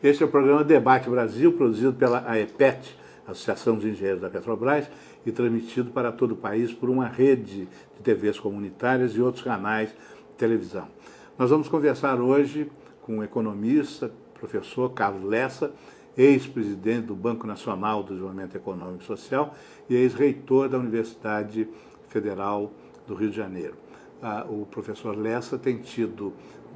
Este é o programa Debate Brasil, produzido pela AEPET, Associação dos Engenheiros da Petrobras, e transmitido para todo o país por uma rede de TVs comunitárias e outros canais de televisão. Nós vamos conversar hoje com o economista, professor Carlos Lessa, ex-presidente do Banco Nacional do Desenvolvimento Econômico e Social e ex-reitor da Universidade Federal do Rio de Janeiro. O professor Lessa tem tido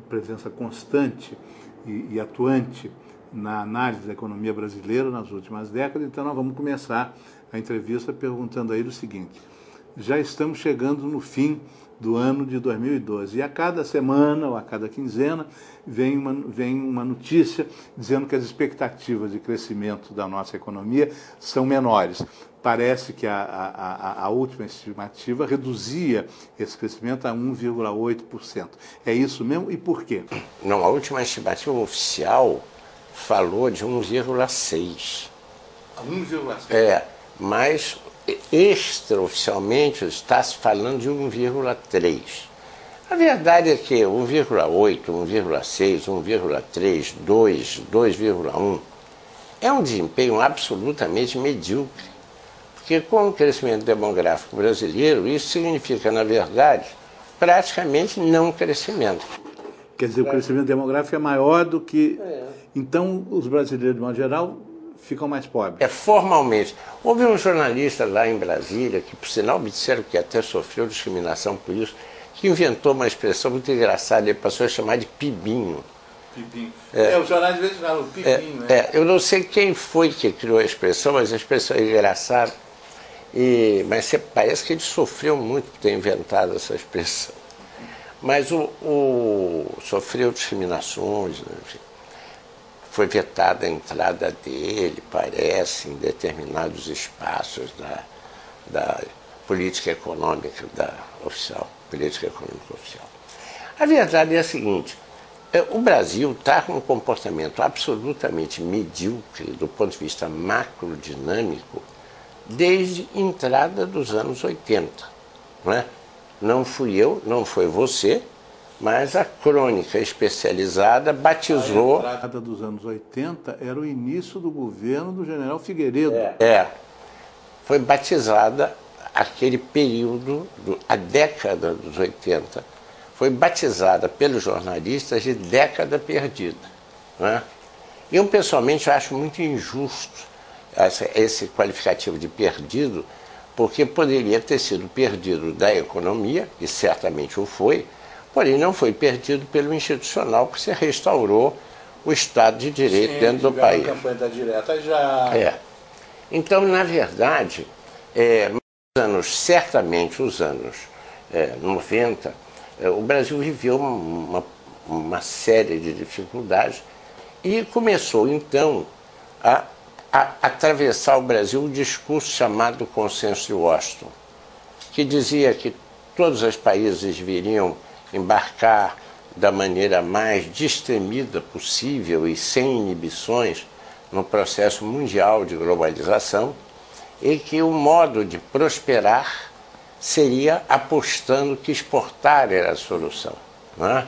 presença constante e atuante na análise da economia brasileira nas últimas décadas, então nós vamos começar a entrevista perguntando a ele o seguinte: já estamos chegando no fim do ano de 2012 e a cada semana ou a cada quinzena vem uma notícia dizendo que as expectativas de crescimento da nossa economia são menores. Parece que a última estimativa reduzia esse crescimento a 1,8%. É isso mesmo? E por quê? Não, a última estimativa oficial falou de 1,6%. 1,6%? Mas extraoficialmente está se falando de 1,3%. A verdade é que 1,8%, 1,6%, 1,3%, 2%, 2,1% é um desempenho absolutamente medíocre. Porque com o crescimento demográfico brasileiro, isso significa, na verdade, praticamente não crescimento. Quer dizer, o crescimento demográfico é maior do que... Então, os brasileiros, de modo geral, ficam mais pobres. Formalmente. Houve um jornalista lá em Brasília, que por sinal me disseram que até sofreu discriminação por isso, que inventou uma expressão muito engraçada, ele passou a chamar de pibinho. Pibinho. Os jornais às vezes falam pibinho. Eu não sei quem foi que criou a expressão, mas a expressão é engraçada. Mas parece que ele sofreu muito por ter inventado essa expressão. Mas sofreu discriminações, né? Enfim. Foi vetada a entrada dele, parece, em determinados espaços da política econômica oficial. Política econômica oficial. A verdade é a seguinte: o Brasil está com um comportamento absolutamente medíocre do ponto de vista macrodinâmico desde a entrada dos anos 80. Não é? Não fui eu, não foi você, mas a crônica especializada batizou... A entrada dos anos 80 era o início do governo do general Figueiredo. Foi batizada aquele período, a década dos 80, foi batizada pelos jornalistas de década perdida. Não é? Eu, pessoalmente, acho muito injusto esse qualificativo de perdido, porque poderia ter sido perdido da economia, e certamente o foi, porém não foi perdido pelo institucional, porque se restaurou o Estado de Direito dentro do país. A campanha da direta já... Então, na verdade, certamente os anos 90, o Brasil viveu uma série de dificuldades e começou, então, a atravessar o Brasil um discurso chamado Consenso de Washington, que dizia que todos os países deveriam embarcar da maneira mais destemida possível e sem inibições no processo mundial de globalização e que o modo de prosperar seria apostando que exportar era a solução. Não é?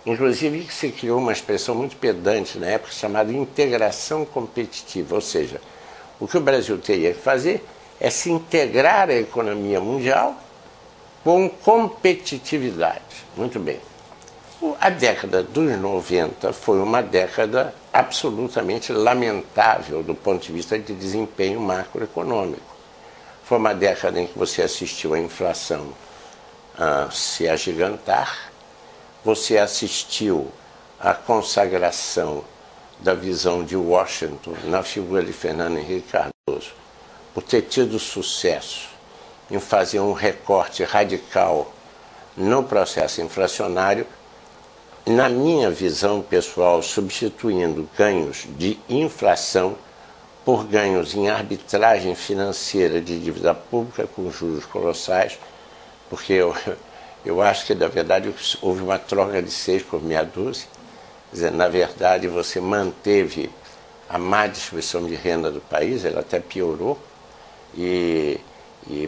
Inclusive se criou uma expressão muito pedante na época chamada integração competitiva, ou seja, o que o Brasil teria que fazer é se integrar à economia mundial com competitividade. Muito bem. A década dos 90 foi uma década absolutamente lamentável do ponto de vista de desempenho macroeconômico. Foi uma década em que você assistiu a inflação se agigantar, você assistiu à consagração da visão de Washington na figura de Fernando Henrique Cardoso, por ter tido sucesso em fazer um recorte radical no processo inflacionário, na minha visão pessoal, substituindo ganhos de inflação por ganhos em arbitragem financeira de dívida pública com juros colossais, porque eu acho que, na verdade, houve uma troca de 6 por meia dúzia. Quer dizer, na verdade, você manteve a má distribuição de renda do país, ela até piorou, e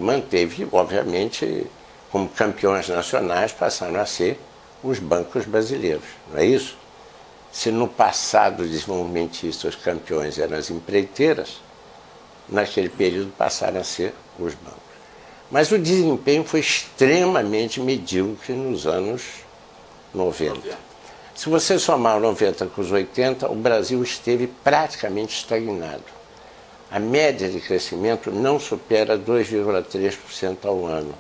manteve, obviamente, como campeões nacionais, passaram a ser os bancos brasileiros, não é isso? se no passado os desenvolvimentistas campeões eram as empreiteiras, naquele período passaram a ser os bancos. Mas o desempenho foi extremamente medíocre nos anos 90. Se você somar 90 com os 80, o Brasil esteve praticamente estagnado. A média de crescimento não supera 2,3% ao ano.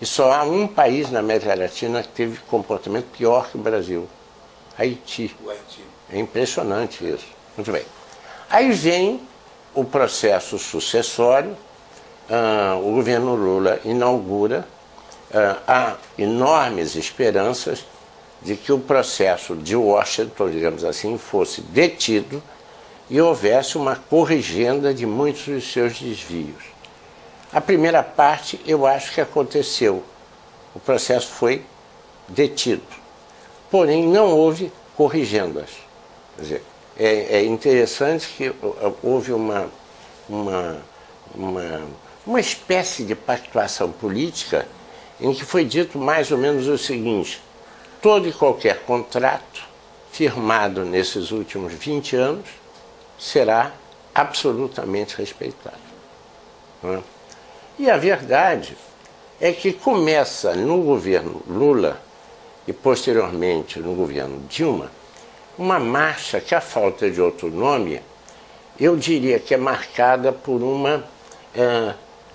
E só há um país na América Latina que teve comportamento pior que o Brasil: Haiti. É impressionante isso. Muito bem. Aí vem o processo sucessório. O governo Lula inaugura, há enormes esperanças de que o processo de Washington, digamos assim, fosse detido e houvesse uma corrigenda de muitos dos seus desvios. A primeira parte eu acho que aconteceu. O processo foi detido. Porém, não houve corrigendas. Quer dizer, é interessante que houve uma espécie de pactuação política em que foi dito mais ou menos o seguinte: todo e qualquer contrato firmado nesses últimos 20 anos será absolutamente respeitado. Não é? E a verdade é que começa no governo Lula e posteriormente no governo Dilma uma marcha que, a falta de outro nome, eu diria que é marcada por uma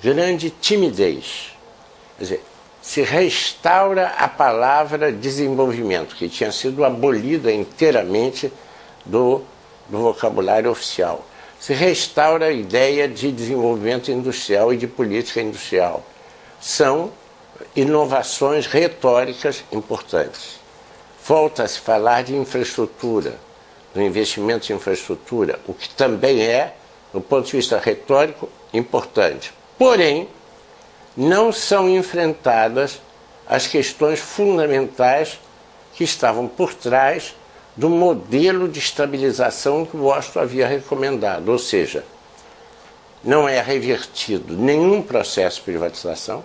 grande timidez. Quer dizer, se restaura a palavra desenvolvimento, que tinha sido abolida inteiramente do vocabulário oficial. Se restaura a ideia de desenvolvimento industrial e de política industrial. São inovações retóricas importantes. Volta a se falar de infraestrutura, do investimento em infraestrutura, o que também é, do ponto de vista retórico, importante. Porém, não são enfrentadas as questões fundamentais que estavam por trás do modelo de estabilização que o Washington havia recomendado. Ou seja, não é revertido nenhum processo de privatização.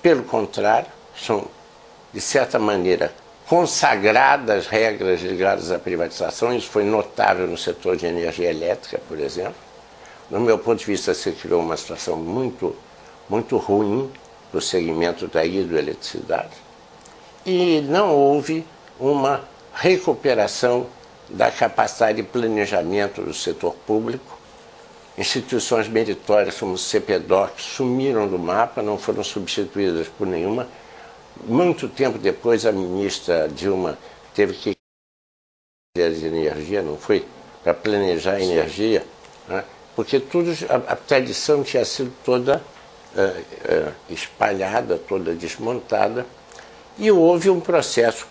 Pelo contrário, são, de certa maneira, consagradas regras ligadas à privatização. Isso foi notável no setor de energia elétrica, por exemplo. No meu ponto de vista, se criou uma situação muito ruim do segmento da hidroeletricidade. E não houve uma recuperação da capacidade de planejamento do setor público. Instituições meritórias como o CPDOC sumiram do mapa, não foram substituídas por nenhuma. Muito tempo depois, a ministra Dilma teve que de energia, não foi? Para planejar a energia, né? Porque a tradição tinha sido toda espalhada, toda desmontada, e houve um processo,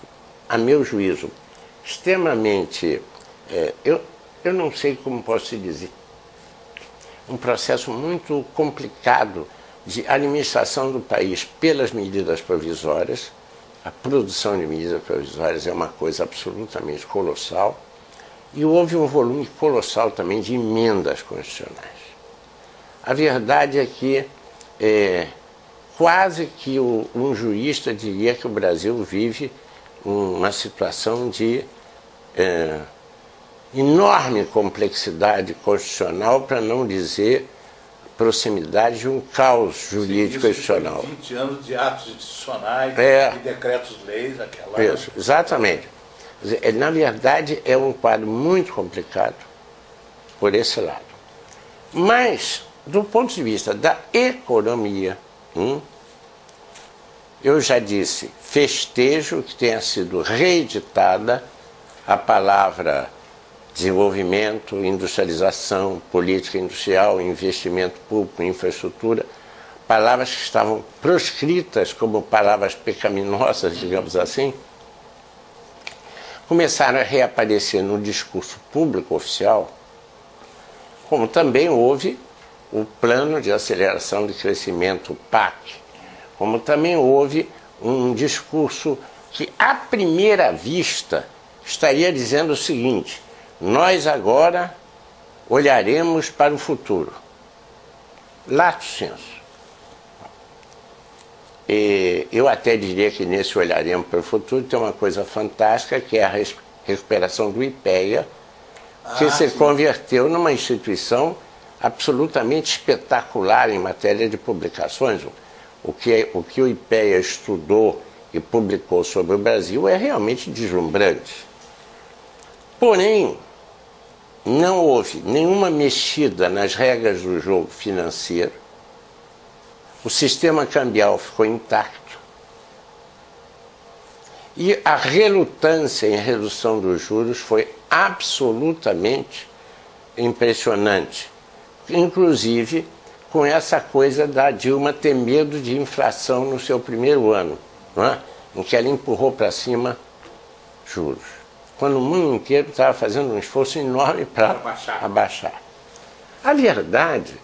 a meu juízo, extremamente, eu não sei como posso dizer, um processo muito complicado de administração do país pelas medidas provisórias. A produção de medidas provisórias é uma coisa absolutamente colossal. E houve um volume colossal também de emendas constitucionais. A verdade é que quase que um jurista diria que o Brasil vive uma situação de enorme complexidade constitucional, para não dizer proximidade de um caos jurídico constitucional. 20 anos de atos institucionais, de decretos-leis, aquela... Isso, exatamente. Na verdade, é um quadro muito complicado por esse lado. Mas, do ponto de vista da economia, eu já disse, festejo que tenha sido reeditada a palavra desenvolvimento, industrialização, política industrial, investimento público, infraestrutura, palavras que estavam proscritas como palavras pecaminosas, digamos assim, começaram a reaparecer no discurso público oficial, como também houve o Plano de Aceleração de Crescimento, o PAC, como também houve um discurso que, à primeira vista, estaria dizendo o seguinte: nós agora olharemos para o futuro. Lato sensu. E eu até diria que nesse Olharemos para o Futuro tem uma coisa fantástica, que é a recuperação do IPEA, que se converteu numa instituição absolutamente espetacular em matéria de publicações. O que o IPEA estudou e publicou sobre o Brasil é realmente deslumbrante. Porém, não houve nenhuma mexida nas regras do jogo financeiro, o sistema cambial ficou intacto e a relutância em redução dos juros foi absolutamente impressionante, inclusive com essa coisa da Dilma ter medo de inflação no seu primeiro ano, não é? Em que ela empurrou para cima juros, quando o mundo inteiro estava fazendo um esforço enorme para abaixar. A verdade